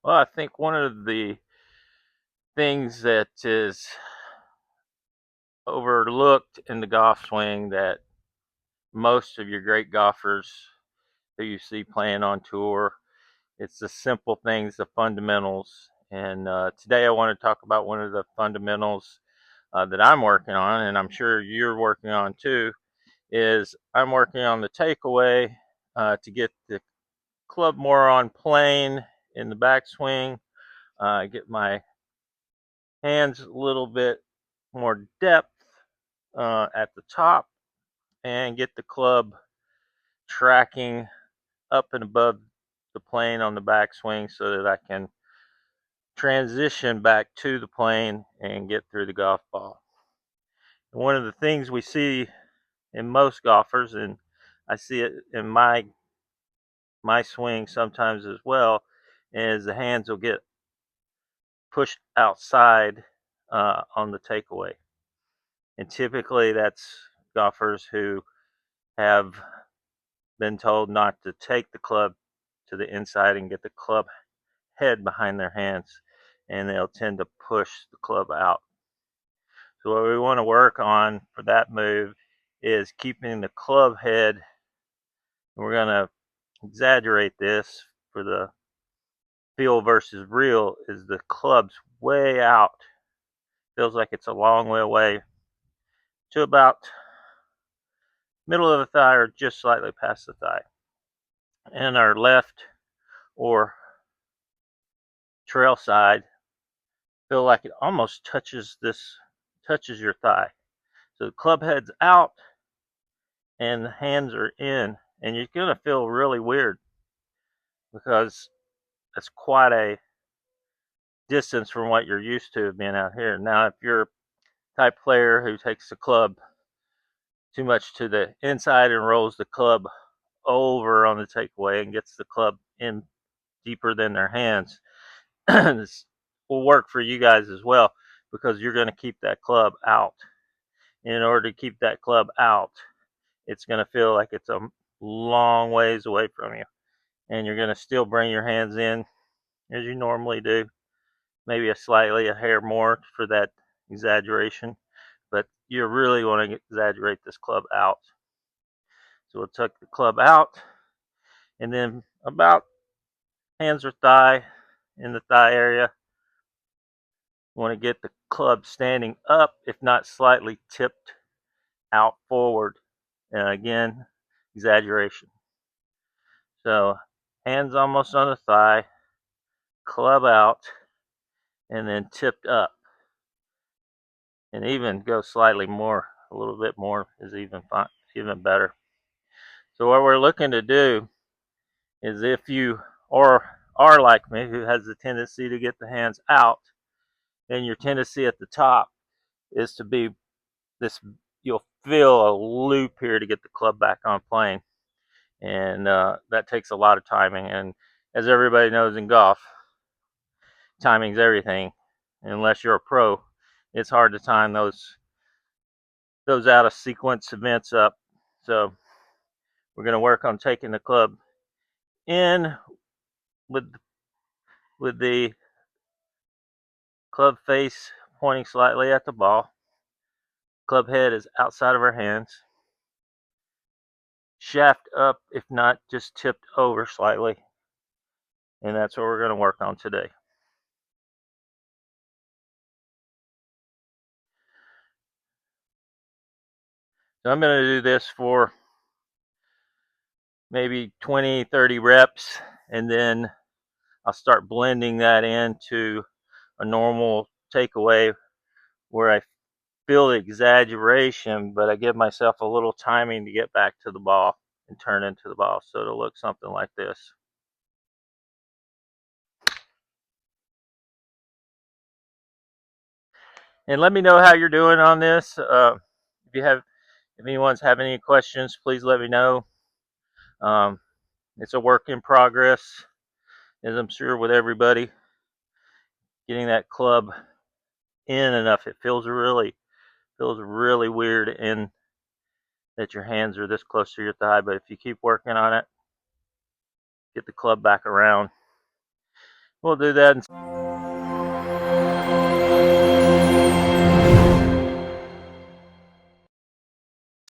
Well, I think one of the things that is overlooked in the golf swing that most of your great golfers who you see playing on tour, it's the simple things, the fundamentals. And today I want to talk about one of the fundamentals that I'm working on, and I'm sure you're working on too, is I'm working on the takeaway to get the club more on plane in the backswing, get my hands a little bit more depth at the top, and get the club tracking up and above the plane on the backswing so that I can transition back to the plane and get through the golf ball. One of the things we see in most golfers, and I see it in my swing sometimes as well, is the hands will get pushed outside on the takeaway. And typically that's golfers who have been told not to take the club to the inside and get the club head behind their hands, and they'll tend to push the club out. So what we want to work on for that move is keeping the club head. We're going to exaggerate this for the feel versus real, is the club's way out. Feels like it's a long way away to about middle of the thigh or just slightly past the thigh. And our left or trail side feel like it almost touches your thigh. So the club head's out and the hands are in, and you're gonna feel really weird because that's quite a distance from what you're used to being out here. Now, if you're a type player who takes the club too much to the inside and rolls the club over on the takeaway and gets the club in deeper than their hands, this will work for you guys as well because you're going to keep that club out. In order to keep that club out, it's going to feel like it's a long ways away from you, and you're going to still bring your hands in as you normally do, maybe a hair more for that exaggeration, but you really want to exaggerate this club out. So we'll tuck the club out, and then about hands or thigh, in the thigh area, you want to get the club standing up, if not slightly tipped out forward. And again, exaggeration. So hands almost on the thigh, club out, and then tipped up. And even go slightly more, a little bit more is even fine, even better. So what we're looking to do is, if you are like me, who has the tendency to get the hands out, then your tendency at the top is to be this. You'll feel a loop here to get the club back on plane, and that takes a lot of timing. And as everybody knows in golf, timing's everything. Unless you're a pro, it's hard to time those out of sequence events up. So we're going to work on taking the club in with the club face pointing slightly at the ball. Club head is outside of our hands. Shaft up, if not just tipped over slightly. And that's what we're going to work on today. So I'm going to do this for maybe 20, 30 reps, and then I'll start blending that into a normal takeaway where I feel the exaggeration, but I give myself a little timing to get back to the ball and turn into the ball. So it'll look something like this. And let me know how you're doing on this. If anyone's having any questions, please let me know. It's a work in progress, as I'm sure with everybody. Getting that club in enough, it feels really weird in that your hands are this close to your thigh. But if you keep working on it, get the club back around. We'll do that.